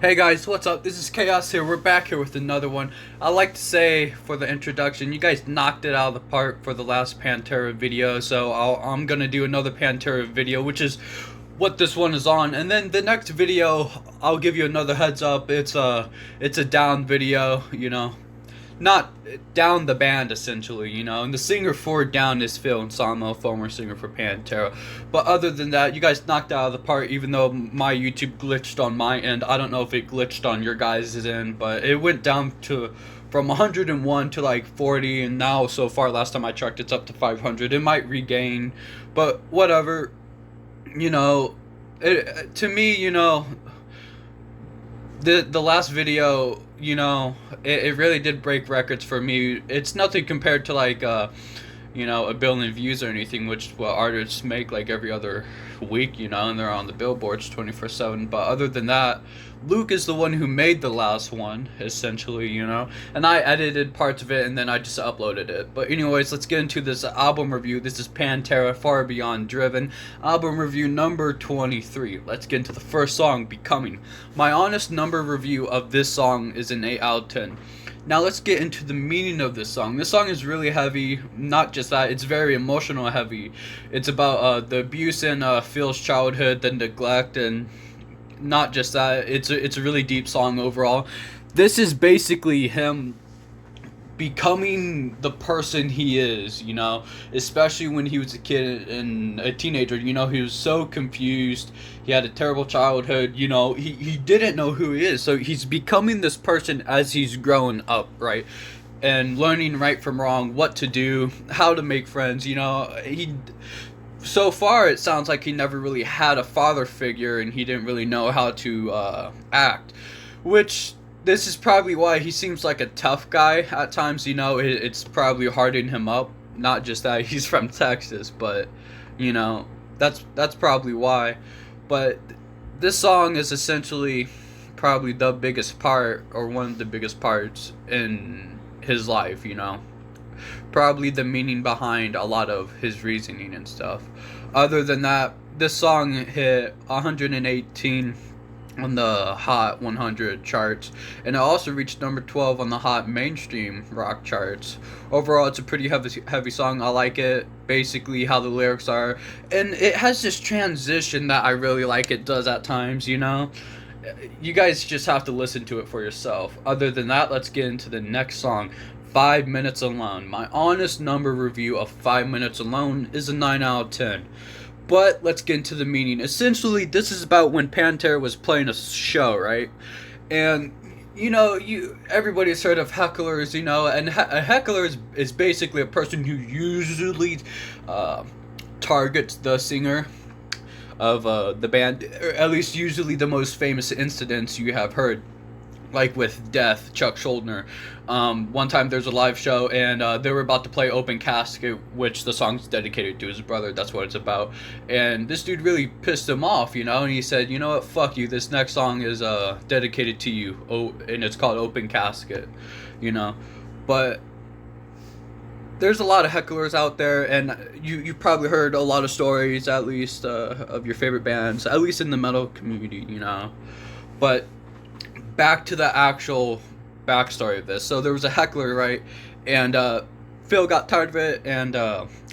Hey guys, what's up? This is Chaos here. We're back here with another one. I like to say for the introduction, you guys knocked it out of the park for the last Pantera video, so I'm gonna do another Pantera video, which is what this one is on. And then the next video, I'll give you another heads up. It's a down video, not down the band essentially, and the singer for Down is Phil Anselmo, former singer for Pantera. But other than that, you guys knocked out of the park, even though my YouTube glitched on my end. I don't know if it glitched on your guys' end, but it went down to from 101 to like 40, and now so far last time I checked it's up to 500. It might regain, but whatever. To me, the last video, it really did break records for me. It's nothing compared to like a billion views or anything, which what artists make like every other week, and they're on the billboards 24/7. But other than that, Luke is the one who made the last one, essentially, and I edited parts of it and then I just uploaded it. But anyways, let's get into this album review. This is Pantera Far Beyond Driven, album review number 23. Let's get into the first song, Becoming. My honest number review of this song is an 8 out of 10. Now let's get into the meaning of this song. This song is really heavy. Not just that, it's very emotional heavy. It's about the abuse in Phil's childhood, the neglect, and not just that. It's a really deep song overall. This is basically him becoming the person he is, especially when he was a kid and a teenager. He was so confused. He had a terrible childhood. He didn't know who he is, so he's becoming this person as he's growing up, right? And learning right from wrong, what to do, how to make friends. So far it sounds like he never really had a father figure, and he didn't really know how to act, which this is probably why he seems like a tough guy at times. It's probably hardening him up. Not just that he's from Texas, but that's probably why. But this song is essentially probably the biggest part, or one of the biggest parts in his life, probably the meaning behind a lot of his reasoning and stuff. Other than that, this song hit 118 on the Hot 100 charts, and it also reached number 12 on the Hot Mainstream Rock charts. Overall, it's a pretty heavy song. I like it, basically how the lyrics are, and it has this transition that I really like. It does at times, You guys just have to listen to it for yourself. Other than that, let's get into the next song, 5 Minutes Alone. My honest number review of 5 Minutes Alone is a 9 out of 10. But let's get into the meaning. Essentially, this is about when Pantera was playing a show, right? And everybody's heard of hecklers, and a heckler is basically a person who usually targets the singer of the band, or at least usually the most famous incidents you have heard, like with Death, Chuck Schuldiner. One time there's a live show, and they were about to play Open Casket, which the song's dedicated to his brother. That's what it's about. And this dude really pissed him off, and he said, you know what, fuck you, this next song is dedicated to you. And it's called Open Casket, But there's a lot of hecklers out there, and you've probably heard a lot of stories, at least, of your favorite bands, at least in the metal community, But back to the actual backstory of this. So there was a heckler, right? And Phil got tired of it and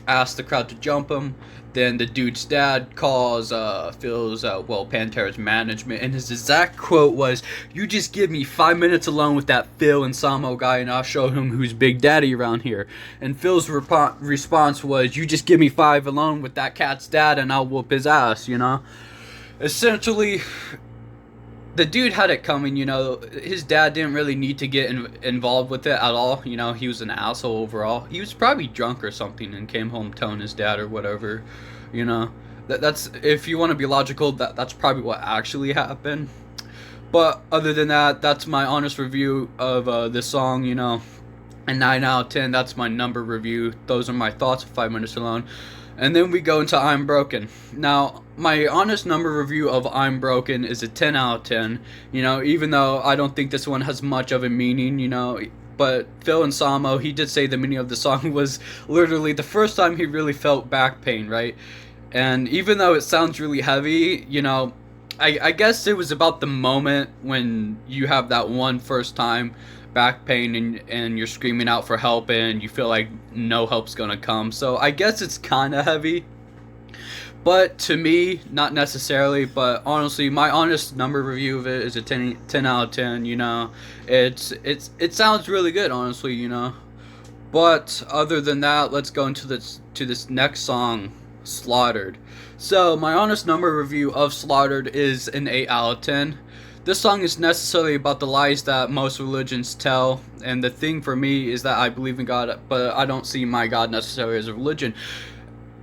asked the crowd to jump him. Then the dude's dad calls Phil's, Pantera's management, and his exact quote was, "You just give me 5 minutes alone with that Phil Anselmo guy, and I'll show him who's Big Daddy around here." And Phil's response was, "You just give me 5 alone with that cat's dad, and I'll whoop his ass." Essentially, the dude had it coming. His dad didn't really need to get involved with it at all. He was an asshole overall. He was probably drunk or something and came home telling his dad or whatever. That's, if you want to be logical, that's probably what actually happened. But other than that, that's my honest review of this song. A 9 out of 10. That's my number review. Those are my thoughts of 5 Minutes Alone. And then we go into I'm Broken. Now, my honest number review of I'm Broken is a 10 out of 10. Even though I don't think this one has much of a meaning, but Phil Anselmo, he did say the meaning of the song was literally the first time he really felt back pain, right? And even though it sounds really heavy, I guess it was about the moment when you have that one first time back pain and you're screaming out for help and you feel like no help's gonna come. So I guess it's kind of heavy. But to me, not necessarily. But honestly, my honest number review of it is a 10 out of 10. You know, it sounds really good, honestly. You know, but other than that, let's go into this next song, Slaughtered. So my honest number review of Slaughtered is an 8 out of 10. This song is necessarily about the lies that most religions tell, and the thing for me is that I believe in God, but I don't see my God necessarily as a religion.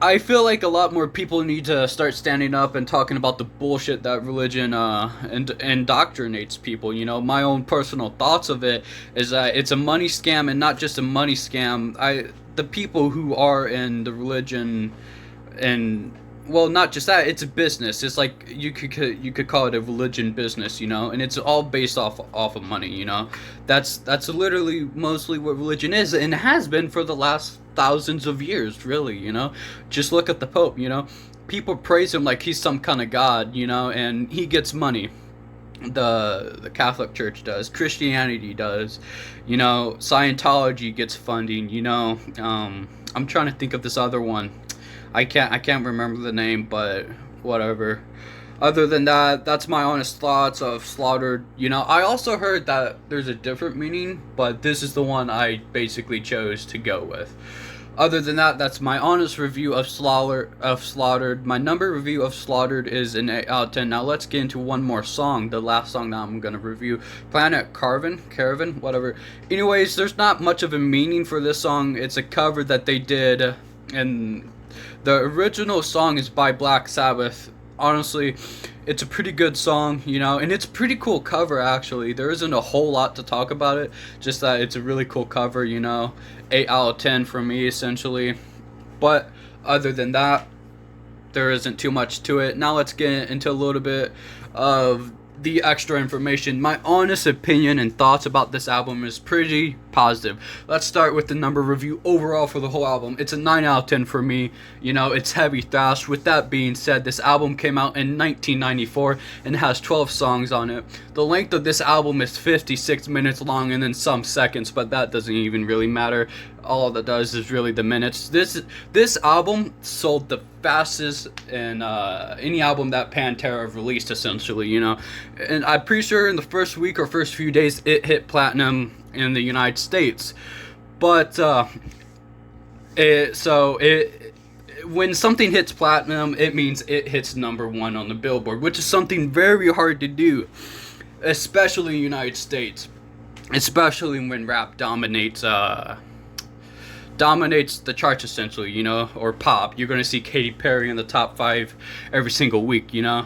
I feel like a lot more people need to start standing up and talking about the bullshit that religion indoctrinates people. You know, my own personal thoughts of it is that it's a money scam, and not just a money scam. The people who are in the religion, and well, not just that, it's a business. It's like you could call it a religion business, you know, and it's all based off of money, you know. That's literally mostly what religion is, and has been for the last thousands of years, really, you know. Just look at the Pope, you know. People praise him like he's some kind of god, you know, and he gets money. The Catholic Church does, Christianity does, you know, Scientology gets funding, you know. I'm trying to think of this other one. I can't remember the name, but whatever. Other than that, that's my honest thoughts of Slaughtered. You know, I also heard that there's a different meaning, but this is the one I basically chose to go with. Other than that, that's my honest review of Slaughtered. My number review of Slaughtered is an 8 out of 10. Now let's get into one more song, the last song that I'm going to review. Planet Caravan, whatever. Anyways, there's not much of a meaning for this song. It's a cover that they did, and the original song is by Black Sabbath. Honestly, it's a pretty good song, you know, and it's a pretty cool cover, actually. There isn't a whole lot to talk about it, just that it's a really cool cover, you know. 8 out of 10 for me, essentially. But other than that, there isn't too much to it. Now let's get into a little bit of the extra information. My honest opinion and thoughts about this album is pretty positive. Let's start with the number review overall for the whole album. It's a 9 out of 10 for me. You know, it's heavy thrash. With that being said, this album came out in 1994 and has 12 songs on it. The length of this album is 56 minutes long and then some seconds, but that doesn't even really matter. All that does is really the minutes. This album sold the fastest in any album that Pantera released, essentially, you know. And I'm pretty sure in the first week or first few days it hit platinum in the United States. But when something hits platinum, it means it hits number one on the Billboard, which is something very hard to do, especially in the United States, especially when rap dominates the charts, essentially, you know, or pop. You're going to see Katy Perry in the top 5 every single week, you know,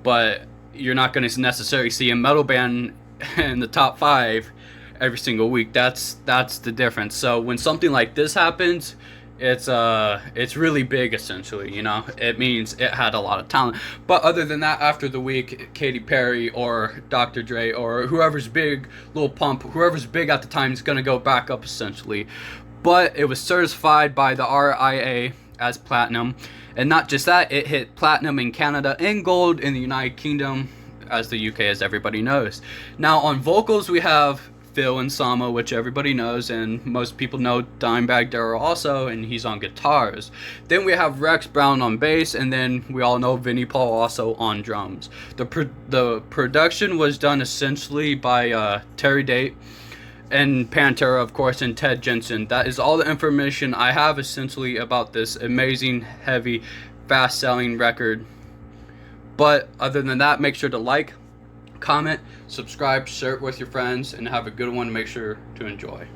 but you're not going to necessarily see a metal band in the top 5 every single week. That's the difference. So when something like this happens, it's really big, essentially, you know. It means it had a lot of talent. But other than that, after the week, Katy Perry or Dr. Dre or whoever's big, Lil Pump, whoever's big at the time is going to go back up, essentially. But it was certified by the RIA as platinum. And not just that, it hit platinum in Canada and gold in the United Kingdom, as the UK, as everybody knows. Now, on vocals, we have Phil Insama, which everybody knows, and most people know Dimebag Darrell also, and he's on guitars. Then we have Rex Brown on bass, and then we all know Vinnie Paul also on drums. The production was done essentially by Terry Date, and Pantera, of course, and Ted Jensen. That is all the information I have, essentially, about this amazing, heavy, fast-selling record. But other than that, make sure to like, comment, subscribe, share it with your friends, and have a good one. Make sure to enjoy.